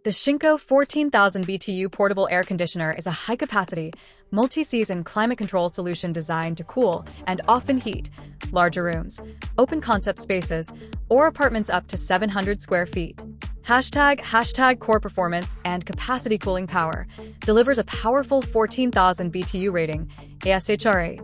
The Shinco 14,000 BTU Portable Air Conditioner is a high-capacity, multi-season climate control solution designed to cool and often heat larger rooms, open-concept spaces, or apartments up to 700 square feet. Hashtag core performance and capacity cooling power delivers a powerful 14,000 BTU rating, ASHRA,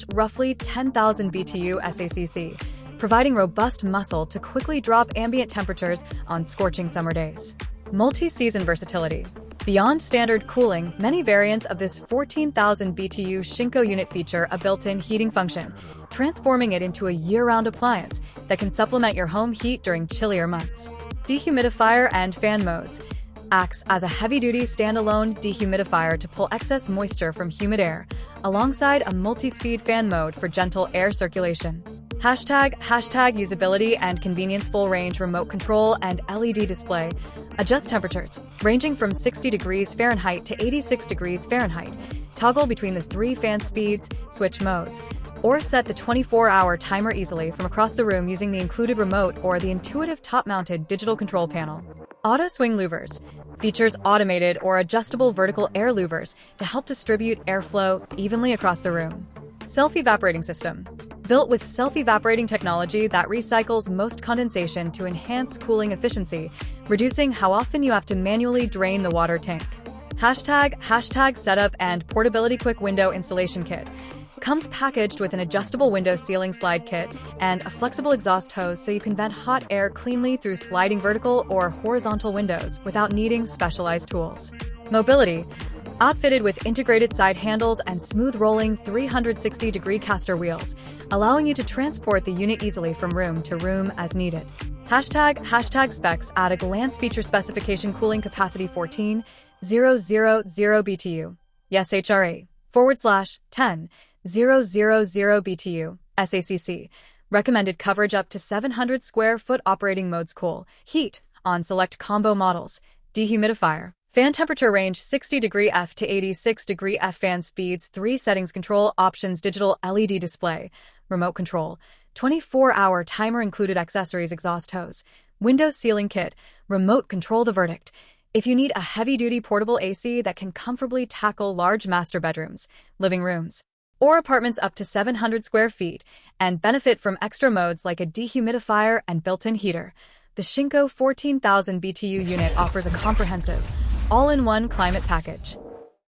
/ roughly 10,000 BTU SACC, providing robust muscle to quickly drop ambient temperatures on scorching summer days. Multi-season versatility. Beyond standard cooling, many variants of this 14,000 BTU Shinco unit feature a built-in heating function, transforming it into a year-round appliance that can supplement your home heat during chillier months. Dehumidifier and fan modes. Acts as a heavy-duty standalone dehumidifier to pull excess moisture from humid air, alongside a multi-speed fan mode for gentle air circulation. Hashtag usability and convenience. Full range remote control and LED display. Adjust temperatures, ranging from 60 degrees Fahrenheit to 86 degrees Fahrenheit. Toggle between the 3 fan speeds, switch modes, or set the 24-hour timer easily from across the room using the included remote or the intuitive top-mounted digital control panel. Auto swing louvers. Features automated or adjustable vertical air louvers to help distribute airflow evenly across the room. Self-evaporating system. Built with self-evaporating technology that recycles most condensation to enhance cooling efficiency, reducing how often you have to manually drain the water tank. Hashtag setup and portability. Quick window installation kit. Comes packaged with an adjustable window ceiling slide kit and a flexible exhaust hose so you can vent hot air cleanly through sliding vertical or horizontal windows without needing specialized tools. Mobility. Outfitted with integrated side handles and smooth rolling 360-degree caster wheels, allowing you to transport the unit easily from room to room as needed. Hashtag specs at a glance. Feature specification. Cooling capacity 14,000 BTU. SHRA / 10,000 BTU. SACC. Recommended coverage up to 700 square foot. Operating modes: cool, heat, on select combo models. Dehumidifier. Fan temperature range 60 degree F to 86 degree F. Fan speeds 3 settings. Control options: digital LED display, remote control, 24-hour timer. Included accessories: exhaust hose, window ceiling kit, remote control. The verdict: if you need a heavy-duty portable AC that can comfortably tackle large master bedrooms, living rooms, or apartments up to 700 square feet and benefit from extra modes like a dehumidifier and built-in heater, the Shinco 14,000 BTU unit offers a comprehensive, all-in-one climate package.